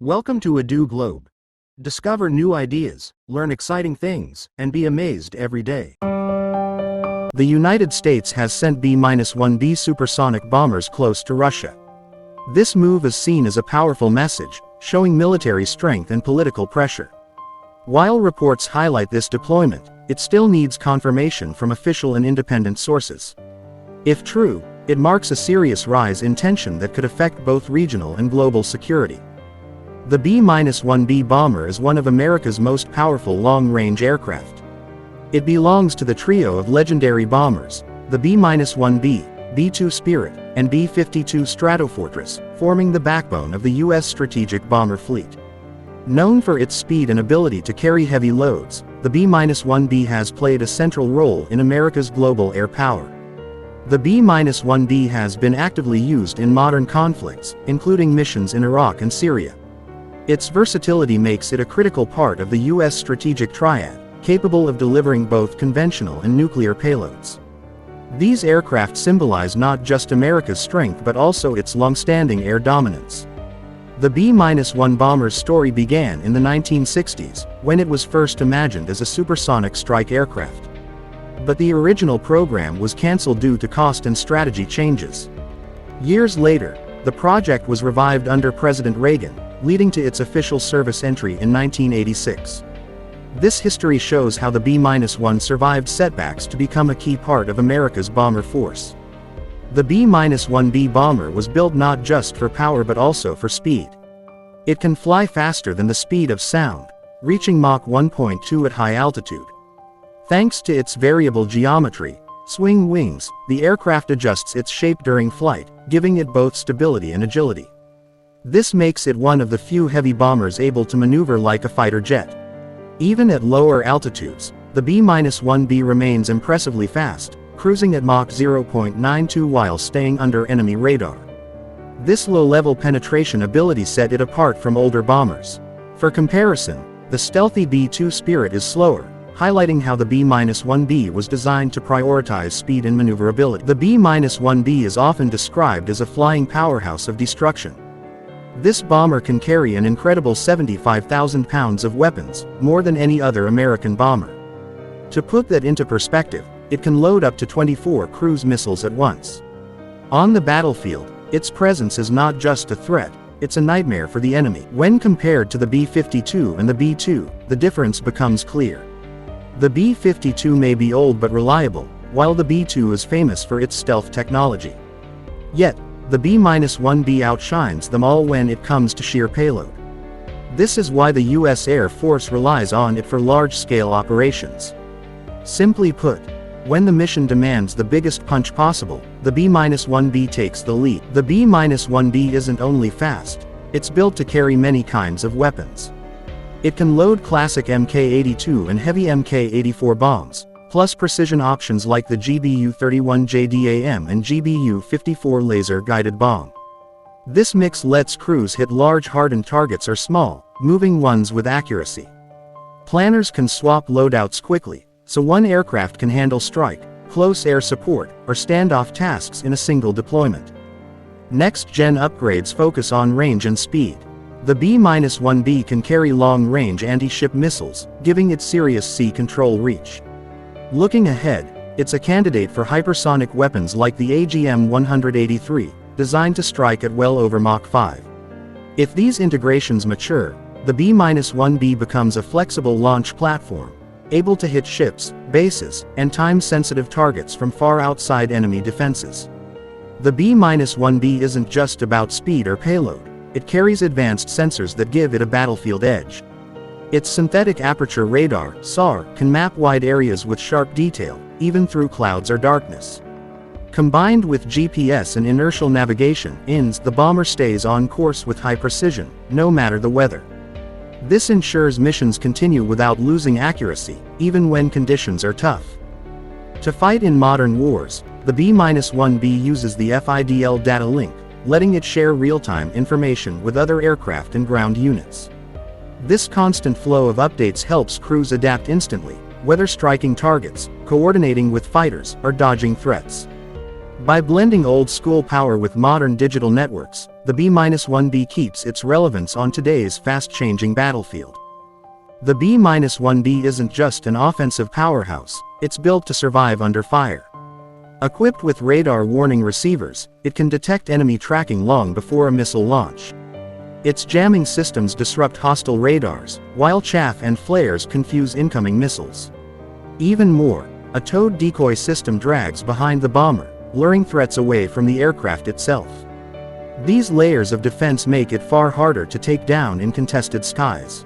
Welcome to Adu Globe. Discover new ideas, learn exciting things, and be amazed every day. The United States has sent B-1B supersonic bombers close to Russia. This move is seen as a powerful message, showing military strength and political pressure. While reports highlight this deployment, it still needs confirmation from official and independent sources. If true, it marks a serious rise in tension that could affect both regional and global security. The B-1B bomber is one of America's most powerful long-range aircraft. It belongs to the trio of legendary bombers, the B-1B, B-2 Spirit, and B-52 Stratofortress, forming the backbone of the U.S. strategic bomber fleet. Known for its speed and ability to carry heavy loads, the B-1B has played a central role in America's global air power. The B-1B has been actively used in modern conflicts, including missions in Iraq and Syria. Its versatility makes it a critical part of the U.S. strategic triad, capable of delivering both conventional and nuclear payloads. These aircraft symbolize not just America's strength but also its long-standing air dominance. The B-1 bomber's story began in the 1960s, when it was first imagined as a supersonic strike aircraft. But the original program was cancelled due to cost and strategy changes. Years later, the project was revived under President Reagan, leading to its official service entry in 1986. This history shows how the B-1 survived setbacks to become a key part of America's bomber force. The B-1B bomber was built not just for power but also for speed. It can fly faster than the speed of sound, reaching Mach 1.2 at high altitude. Thanks to its variable geometry, swing wings, the aircraft adjusts its shape during flight, giving it both stability and agility. This makes it one of the few heavy bombers able to maneuver like a fighter jet. Even at lower altitudes, the B-1B remains impressively fast, cruising at Mach 0.92 while staying under enemy radar. This low-level penetration ability set it apart from older bombers. For comparison, the stealthy B-2 Spirit is slower, highlighting how the B-1B was designed to prioritize speed and maneuverability. The B-1B is often described as a flying powerhouse of destruction. This bomber can carry an incredible 75,000 pounds of weapons, more than any other American bomber. To put that into perspective, it can load up to 24 cruise missiles at once. On the battlefield, its presence is not just a threat, it's a nightmare for the enemy. When compared to the B-52 and the B-2, the difference becomes clear. The B-52 may be old but reliable, while the B-2 is famous for its stealth technology. Yet, the B-1B outshines them all when it comes to sheer payload. This is why the U.S. Air Force relies on it for large-scale operations. Simply put, when the mission demands the biggest punch possible, the B-1B takes the lead. The B-1B isn't only fast, it's built to carry many kinds of weapons. It can load classic Mk-82 and heavy Mk-84 bombs, plus precision options like the GBU-31JDAM and GBU-54 laser-guided bomb. This mix lets crews hit large hardened targets or small, moving ones with accuracy. Planners can swap loadouts quickly, so one aircraft can handle strike, close air support, or standoff tasks in a single deployment. Next-gen upgrades focus on range and speed. The B-1B can carry long-range anti-ship missiles, giving it serious sea control reach. Looking ahead, it's a candidate for hypersonic weapons like the AGM-183, designed to strike at well over Mach 5. If these integrations mature, the B-1B becomes a flexible launch platform, able to hit ships, bases, and time-sensitive targets from far outside enemy defenses. The B-1B isn't just about speed or payload, it carries advanced sensors that give it a battlefield edge. Its synthetic aperture radar (SAR) can map wide areas with sharp detail, even through clouds or darkness. Combined with GPS and inertial navigation (INS), the bomber stays on course with high precision, no matter the weather. This ensures missions continue without losing accuracy, even when conditions are tough. To fight in modern wars, the B-1B uses the FIDL data link, letting it share real-time information with other aircraft and ground units. This constant flow of updates helps crews adapt instantly, whether striking targets, coordinating with fighters, or dodging threats. By blending old-school power with modern digital networks, the B-1B keeps its relevance on today's fast-changing battlefield. The B-1B isn't just an offensive powerhouse, it's built to survive under fire. Equipped with radar warning receivers, it can detect enemy tracking long before a missile launch. Its jamming systems disrupt hostile radars, while chaff and flares confuse incoming missiles. Even more, a towed decoy system drags behind the bomber, luring threats away from the aircraft itself. These layers of defense make it far harder to take down in contested skies.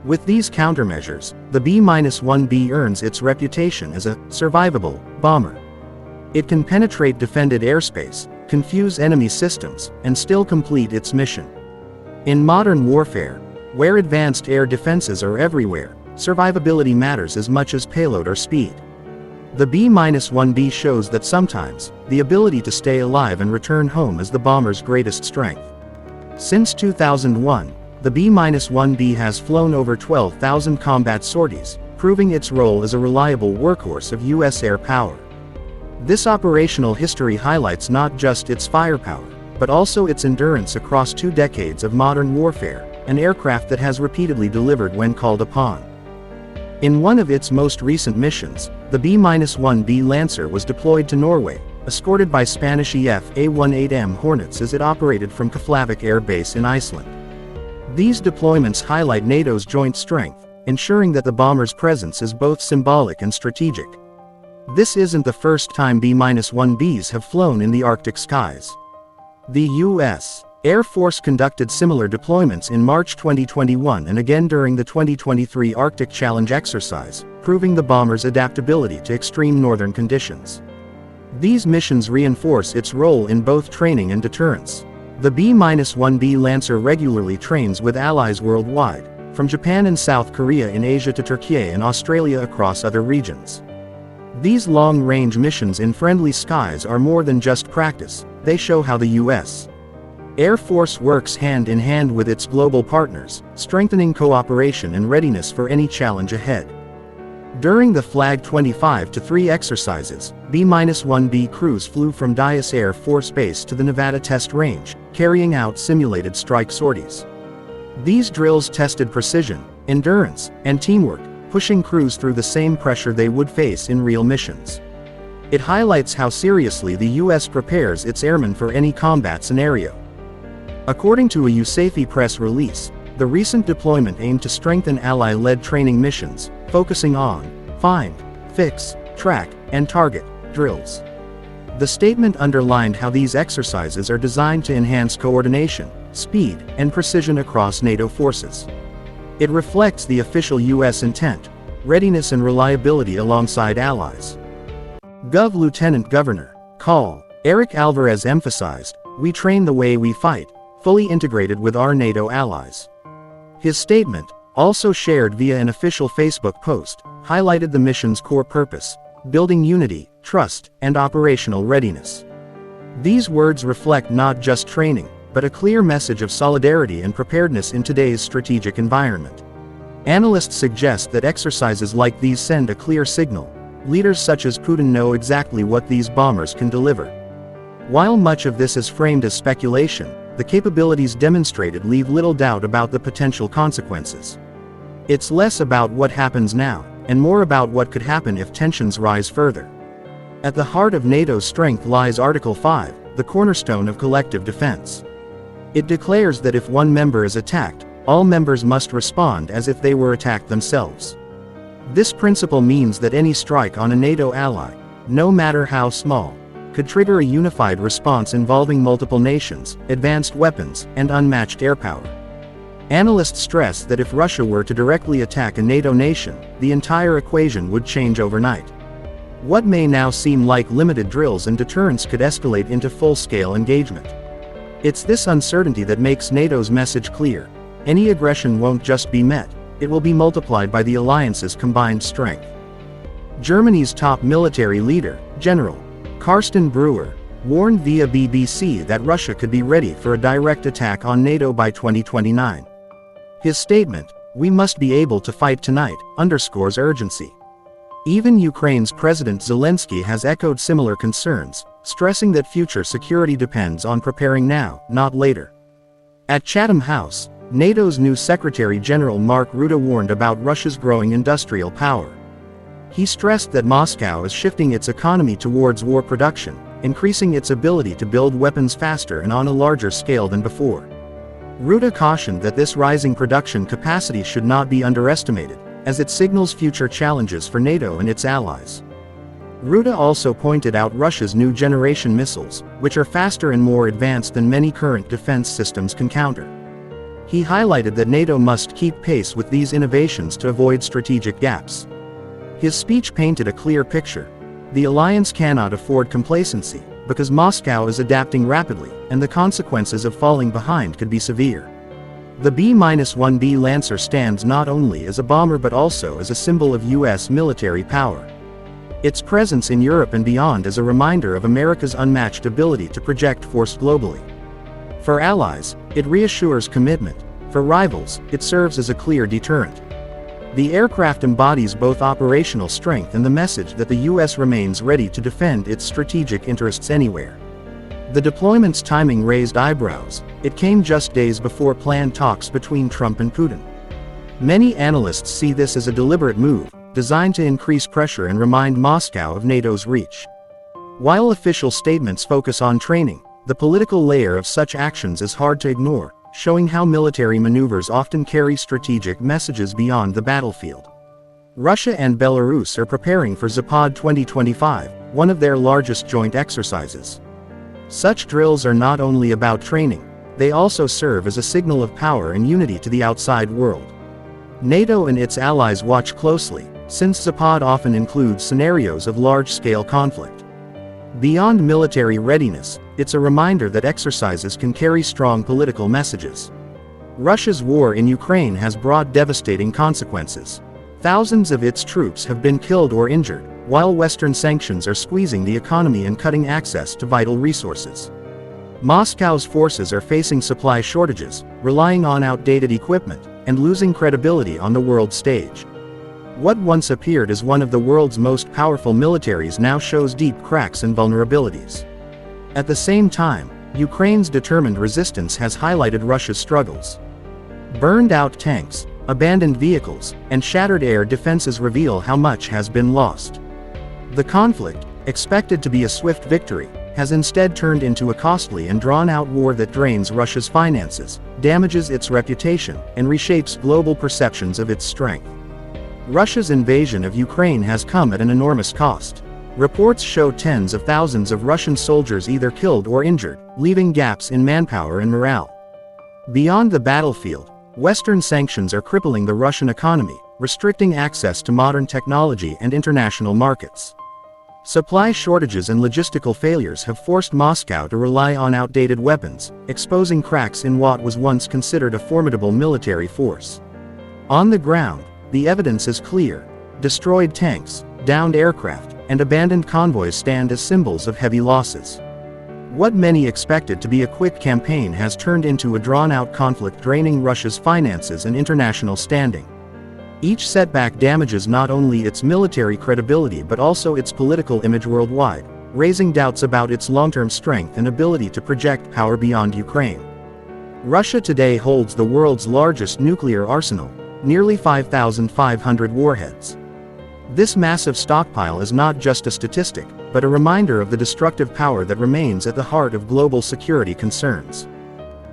With these countermeasures, the B-1B earns its reputation as a survivable bomber. It can penetrate defended airspace, confuse enemy systems, and still complete its mission. In modern warfare, where advanced air defenses are everywhere, survivability matters as much as payload or speed. The B-1B shows that sometimes, the ability to stay alive and return home is the bomber's greatest strength. Since 2001, the B-1B has flown over 12,000 combat sorties, proving its role as a reliable workhorse of U.S. air power. This operational history highlights not just its firepower, but also its endurance across 2 decades of modern warfare, an aircraft that has repeatedly delivered when called upon. In one of its most recent missions, the B-1B Lancer was deployed to Norway, escorted by Spanish EF-A-18M Hornets as it operated from Keflavik Air Base in Iceland. These deployments highlight NATO's joint strength, ensuring that the bomber's presence is both symbolic and strategic. This isn't the first time B-1Bs have flown in the Arctic skies. The U.S. Air Force conducted similar deployments in March 2021 and again during the 2023 Arctic Challenge exercise, proving the bomber's adaptability to extreme northern conditions. These missions reinforce its role in both training and deterrence. The B-1B Lancer regularly trains with allies worldwide, from Japan and South Korea in Asia to Turkey and Australia across other regions. These long-range missions in friendly skies are more than just practice, they show how the U.S. Air Force works hand in hand with its global partners, strengthening cooperation and readiness for any challenge ahead. During the Flag 25-3 exercises, B-1B crews flew from Dyess Air Force Base to the Nevada Test Range, carrying out simulated strike sorties. These drills tested precision, endurance, and teamwork, pushing crews through the same pressure they would face in real missions. It highlights how seriously the U.S. prepares its airmen for any combat scenario. According to a USAFE press release, the recent deployment aimed to strengthen ally-led training missions, focusing on find, fix, track, and target drills. The statement underlined how these exercises are designed to enhance coordination, speed, and precision across NATO forces. It reflects the official U.S. intent, readiness and reliability alongside allies. Gov. Lieutenant Governor, Col. Eric Alvarez emphasized, "We train the way we fight, fully integrated with our NATO allies." His statement, also shared via an official Facebook post, highlighted the mission's core purpose: building unity, trust, and operational readiness. These words reflect not just training, but a clear message of solidarity and preparedness in today's strategic environment. Analysts suggest that exercises like these send a clear signal. Leaders such as Putin know exactly what these bombers can deliver. While much of this is framed as speculation, the capabilities demonstrated leave little doubt about the potential consequences. It's less about what happens now, and more about what could happen if tensions rise further. At the heart of NATO's strength lies Article 5, the cornerstone of collective defense. It declares that if one member is attacked, all members must respond as if they were attacked themselves. This principle means that any strike on a NATO ally, no matter how small, could trigger a unified response involving multiple nations, advanced weapons, and unmatched air power. Analysts stress that if Russia were to directly attack a NATO nation, the entire equation would change overnight. What may now seem like limited drills and deterrence could escalate into full-scale engagement. It's this uncertainty that makes NATO's message clear: any aggression won't just be met, it will be multiplied by the alliance's combined strength. Germany's top military leader, General Carsten Brewer, warned via BBC that Russia could be ready for a direct attack on NATO by 2029. His statement, "We must be able to fight tonight," underscores urgency. Even Ukraine's President Zelensky has echoed similar concerns, stressing that future security depends on preparing now, not later. At Chatham House, NATO's new Secretary General Mark Rutte warned about Russia's growing industrial power. He stressed that Moscow is shifting its economy towards war production, increasing its ability to build weapons faster and on a larger scale than before. Rutte cautioned that this rising production capacity should not be underestimated, as it signals future challenges for NATO and its allies. Rutte also pointed out Russia's new generation missiles, which are faster and more advanced than many current defense systems can counter. He highlighted that NATO must keep pace with these innovations to avoid strategic gaps. His speech painted a clear picture. The alliance cannot afford complacency, because Moscow is adapting rapidly, and the consequences of falling behind could be severe. The B-1B Lancer stands not only as a bomber but also as a symbol of U.S. military power. Its presence in Europe and beyond is a reminder of America's unmatched ability to project force globally. For allies, it reassures commitment. For rivals, it serves as a clear deterrent. The aircraft embodies both operational strength and the message that the U.S. remains ready to defend its strategic interests anywhere. The deployment's timing raised eyebrows. It came just days before planned talks between Trump and Putin. Many analysts see this as a deliberate move, designed to increase pressure and remind Moscow of NATO's reach. While official statements focus on training, the political layer of such actions is hard to ignore, showing how military maneuvers often carry strategic messages beyond the battlefield. Russia and Belarus are preparing for Zapad 2025, one of their largest joint exercises. Such drills are not only about training, they also serve as a signal of power and unity to the outside world. NATO and its allies watch closely, since Zapad often includes scenarios of large-scale conflict. Beyond military readiness, it's a reminder that exercises can carry strong political messages. Russia's war in Ukraine has brought devastating consequences. Thousands of its troops have been killed or injured, while Western sanctions are squeezing the economy and cutting access to vital resources. Moscow's forces are facing supply shortages, relying on outdated equipment, and losing credibility on the world stage. What once appeared as one of the world's most powerful militaries now shows deep cracks and vulnerabilities. At the same time, Ukraine's determined resistance has highlighted Russia's struggles. Burned-out tanks, abandoned vehicles, and shattered air defenses reveal how much has been lost. The conflict, expected to be a swift victory, has instead turned into a costly and drawn-out war that drains Russia's finances, damages its reputation, and reshapes global perceptions of its strength. Russia's invasion of Ukraine has come at an enormous cost. Reports show tens of thousands of Russian soldiers either killed or injured, leaving gaps in manpower and morale. Beyond the battlefield, Western sanctions are crippling the Russian economy, restricting access to modern technology and international markets. Supply shortages and logistical failures have forced Moscow to rely on outdated weapons, exposing cracks in what was once considered a formidable military force. On the ground, the evidence is clear. Destroyed tanks, downed aircraft, and abandoned convoys stand as symbols of heavy losses. What many expected to be a quick campaign has turned into a drawn-out conflict draining Russia's finances and international standing. Each setback damages not only its military credibility but also its political image worldwide, raising doubts about its long-term strength and ability to project power beyond Ukraine. Russia today holds the world's largest nuclear arsenal, nearly 5,500 warheads. This massive stockpile is not just a statistic, but a reminder of the destructive power that remains at the heart of global security concerns.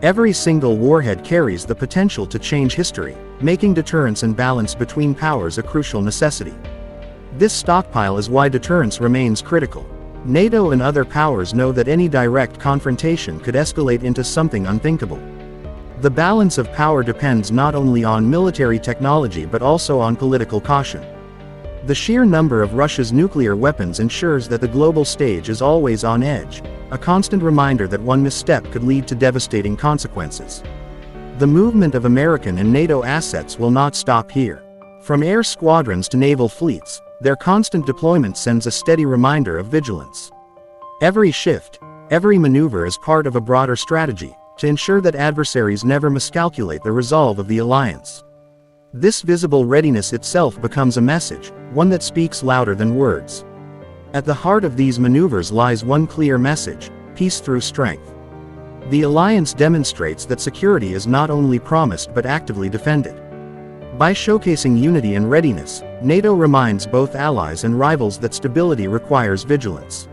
Every single warhead carries the potential to change history, making deterrence and balance between powers a crucial necessity. This stockpile is why deterrence remains critical. NATO and other powers know that any direct confrontation could escalate into something unthinkable. The balance of power depends not only on military technology but also on political caution. The sheer number of Russia's nuclear weapons ensures that the global stage is always on edge, a constant reminder that one misstep could lead to devastating consequences. The movement of American and NATO assets will not stop here. From air squadrons to naval fleets, their constant deployment sends a steady reminder of vigilance. Every shift, every maneuver is part of a broader strategy, to ensure that adversaries never miscalculate the resolve of the alliance. This visible readiness itself becomes a message, one that speaks louder than words. At the heart of these maneuvers lies one clear message: peace through strength. The alliance demonstrates that security is not only promised but actively defended. By showcasing unity and readiness, NATO reminds both allies and rivals that stability requires vigilance.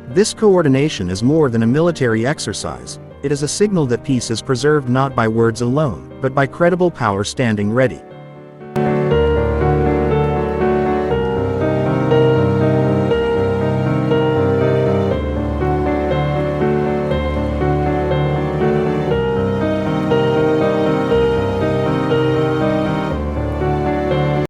This coordination is more than a military exercise, it is a signal that peace is preserved not by words alone, but by credible power standing ready.